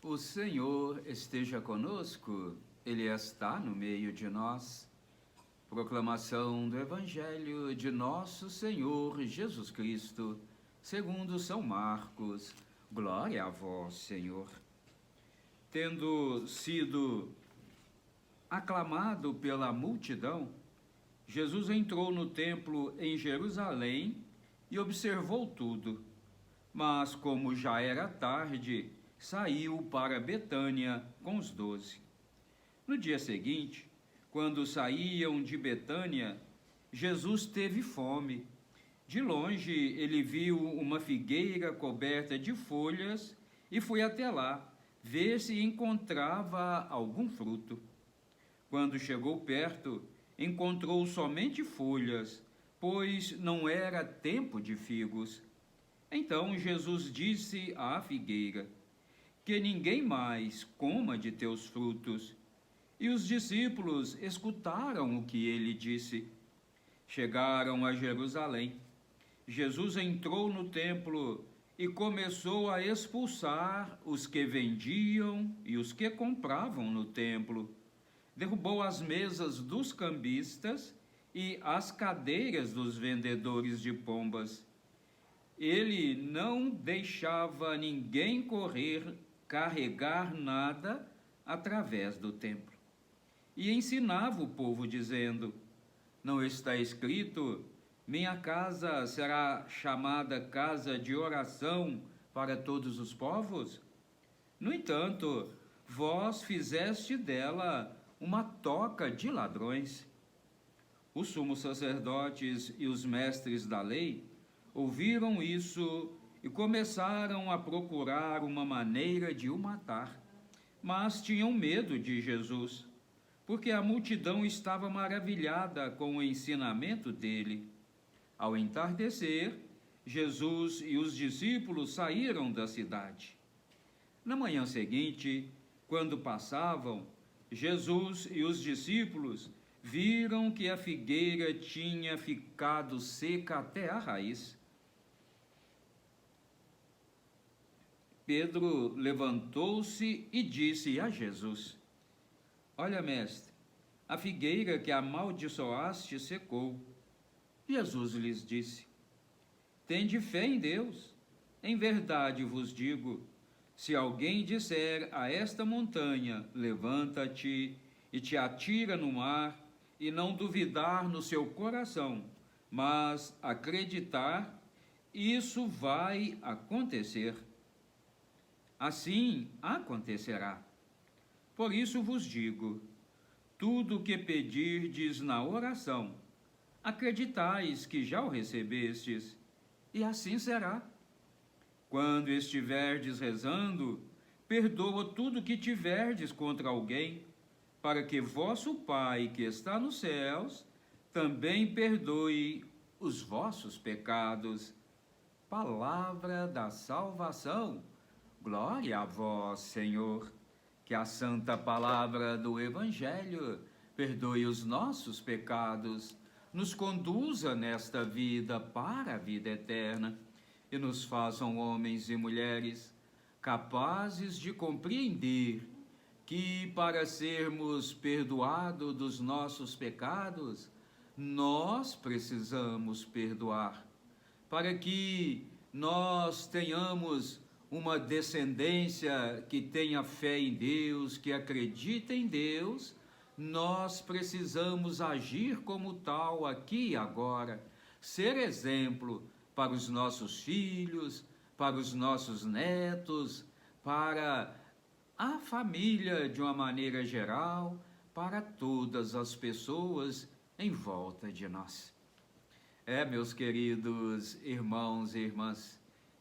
O Senhor esteja conosco, Ele está no meio de nós. Proclamação do Evangelho de Nosso Senhor Jesus Cristo, segundo São Marcos. Glória a vós, Senhor. Tendo sido aclamado pela multidão, Jesus entrou no templo em Jerusalém e observou tudo. Mas, como já era tarde, saiu para Betânia com os 12. No dia seguinte, quando saíam de Betânia, Jesus teve fome. De longe, ele viu uma figueira coberta de folhas e foi até lá, ver se encontrava algum fruto. Quando chegou perto, encontrou somente folhas, pois não era tempo de figos. Então Jesus disse à figueira: que ninguém mais coma de teus frutos. E os discípulos escutaram o que ele disse. Chegaram a Jerusalém. Jesus entrou no templo e começou a expulsar os que vendiam e os que compravam no templo. Derrubou as mesas dos cambistas e as cadeiras dos vendedores de pombas. Ele não deixava ninguém carregar nada através do templo. E ensinava o povo dizendo: não está escrito, minha casa será chamada casa de oração para todos os povos? No entanto, vós fizeste dela uma toca de ladrões. Os sumos sacerdotes e os mestres da lei ouviram isso e começaram a procurar uma maneira de o matar. Mas tinham medo de Jesus, porque a multidão estava maravilhada com o ensinamento dele. Ao entardecer, Jesus e os discípulos saíram da cidade. Na manhã seguinte, quando passavam, Jesus e os discípulos viram que a figueira tinha ficado seca até a raiz. Pedro levantou-se e disse a Jesus: olha, mestre, a figueira que amaldiçoaste secou. Jesus lhes disse: tende fé em Deus. Em verdade vos digo, se alguém disser a esta montanha, levanta-te e te atira no mar, e não duvidar no seu coração, mas acreditar, isso vai acontecer. Assim acontecerá. Por isso vos digo, tudo o que pedirdes na oração, acreditais que já o recebestes, e assim será. Quando estiverdes rezando, perdoa tudo que tiverdes contra alguém, para que vosso Pai que está nos céus também perdoe os vossos pecados. Palavra da salvação. Glória a vós, Senhor. Que a santa palavra do Evangelho perdoe os nossos pecados, nos conduza nesta vida para a vida eterna e nos façam homens e mulheres capazes de compreender que, para sermos perdoados dos nossos pecados, nós precisamos perdoar. Para que nós tenhamos uma descendência que tenha fé em Deus, que acredita em Deus, nós precisamos agir como tal aqui e agora, ser exemplo para os nossos filhos, para os nossos netos, para a família de uma maneira geral, para todas as pessoas em volta de nós. Meus queridos irmãos e irmãs,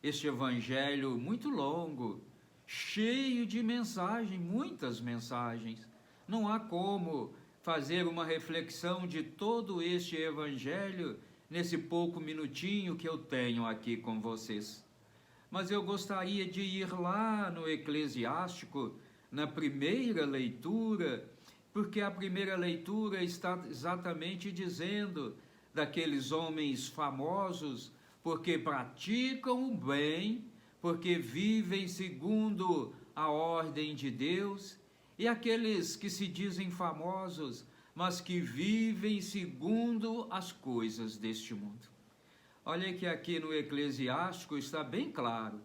este evangelho muito longo, cheio de mensagem, muitas mensagens. Não há como fazer uma reflexão de todo este evangelho nesse pouco minutinho que eu tenho aqui com vocês. Mas eu gostaria de ir lá no Eclesiástico, na primeira leitura, porque a primeira leitura está exatamente dizendo daqueles homens famosos, porque praticam o bem, porque vivem segundo a ordem de Deus, e aqueles que se dizem famosos, mas que vivem segundo as coisas deste mundo. Olha que aqui no Eclesiástico está bem claro,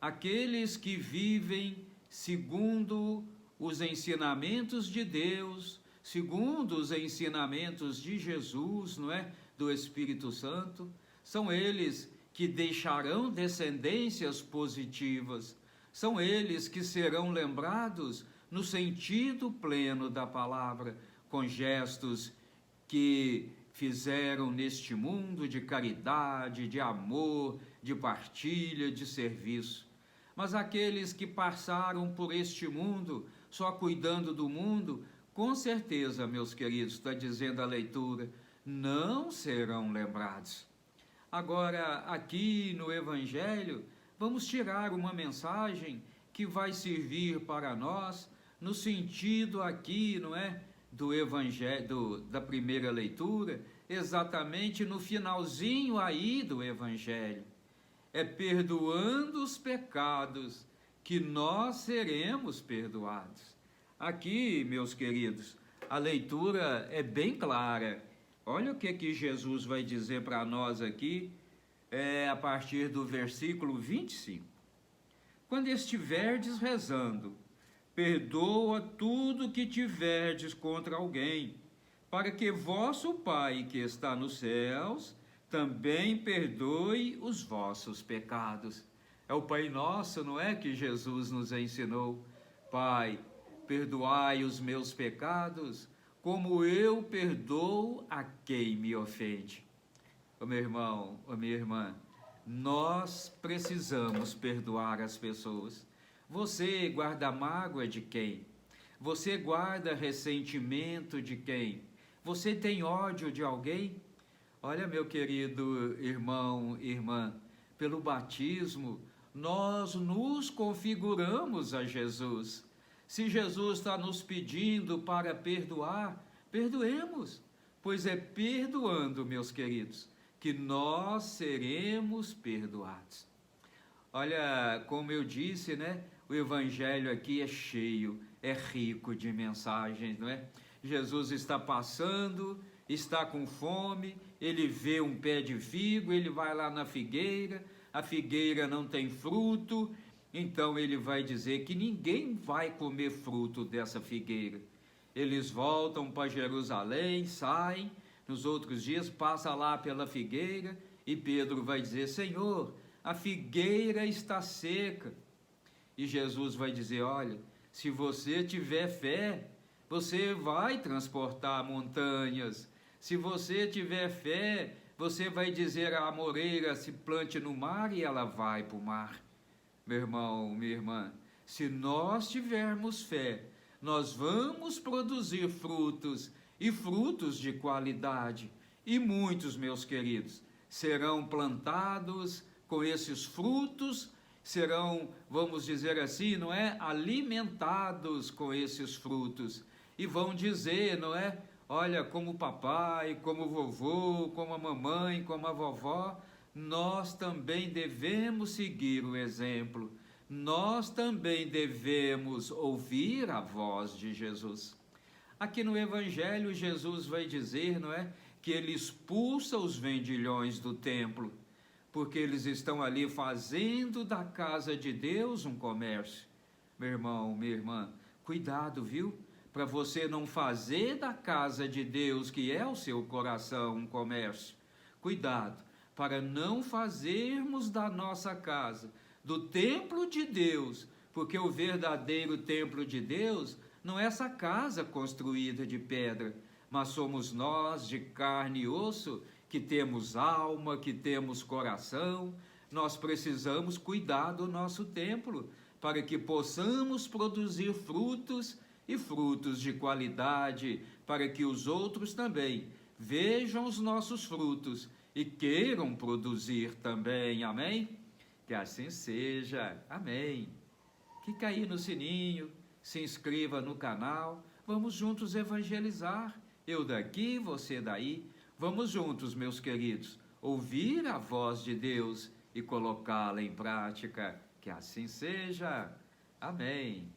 aqueles que vivem segundo os ensinamentos de Deus, segundo os ensinamentos de Jesus, não é? Do Espírito Santo, são eles que deixarão descendências positivas, são eles que serão lembrados no sentido pleno da palavra, com gestos que fizeram neste mundo de caridade, de amor, de partilha, de serviço. Mas aqueles que passaram por este mundo, só cuidando do mundo, com certeza, meus queridos, está dizendo a leitura, não serão lembrados. Agora, aqui no Evangelho, vamos tirar uma mensagem que vai servir para nós, no sentido aqui, não é? Do Evangelho, da primeira leitura, exatamente no finalzinho aí do Evangelho. É perdoando os pecados que nós seremos perdoados. Aqui, meus queridos, a leitura é bem clara. Olha o que Jesus vai dizer para nós aqui, a partir do versículo 25. Quando estiverdes rezando, perdoa tudo que tiverdes contra alguém, para que vosso Pai que está nos céus também perdoe os vossos pecados. É o Pai Nosso, não é, que Jesus nos ensinou? Pai, perdoai os meus pecados, como eu perdoo a quem me ofende. Ô meu irmão, ô minha irmã, nós precisamos perdoar as pessoas. Você guarda mágoa de quem? Você guarda ressentimento de quem? Você tem ódio de alguém? Olha, meu querido irmão, irmã, pelo batismo, nós nos configuramos a Jesus. Se Jesus está nos pedindo para perdoar, perdoemos, pois é perdoando, meus queridos, que nós seremos perdoados. Olha, como eu disse, né? O Evangelho aqui é cheio, é rico de mensagens, não é? Jesus está passando, está com fome, ele vê um pé de figo, ele vai lá na figueira, a figueira não tem fruto, então ele vai dizer que ninguém vai comer fruto dessa figueira. Eles voltam para Jerusalém, saem, nos outros dias passa lá pela figueira, e Pedro vai dizer, Senhor, a figueira está seca. E Jesus vai dizer, olha, se você tiver fé, você vai transportar montanhas. Se você tiver fé, você vai dizer à amoreira, se plante no mar, e ela vai para o mar. Meu irmão, minha irmã, se nós tivermos fé, nós vamos produzir frutos, e frutos de qualidade. E muitos, meus queridos, serão plantados com esses frutos, serão, vamos dizer assim, não é? Alimentados com esses frutos. E vão dizer, não é? Olha, como o papai, como o vovô, como a mamãe, como a vovó, nós também devemos seguir o exemplo. Nós também devemos ouvir a voz de Jesus. Aqui no Evangelho, Jesus vai dizer, não é? Que ele expulsa os vendilhões do templo, porque eles estão ali fazendo da casa de Deus um comércio. Meu irmão, minha irmã, cuidado, viu? Para você não fazer da casa de Deus, que é o seu coração, um comércio. Cuidado, para não fazermos da nossa casa, do templo de Deus, porque o verdadeiro templo de Deus não é essa casa construída de pedra, mas somos nós de carne e osso, que temos alma, que temos coração. Nós precisamos cuidar do nosso templo, para que possamos produzir frutos, e frutos de qualidade, para que os outros também vejam os nossos frutos e queiram produzir também, amém? Que assim seja, amém. Clica aí no sininho, se inscreva no canal, vamos juntos evangelizar, eu daqui, você daí, vamos juntos, meus queridos, ouvir a voz de Deus e colocá-la em prática, que assim seja. Amém.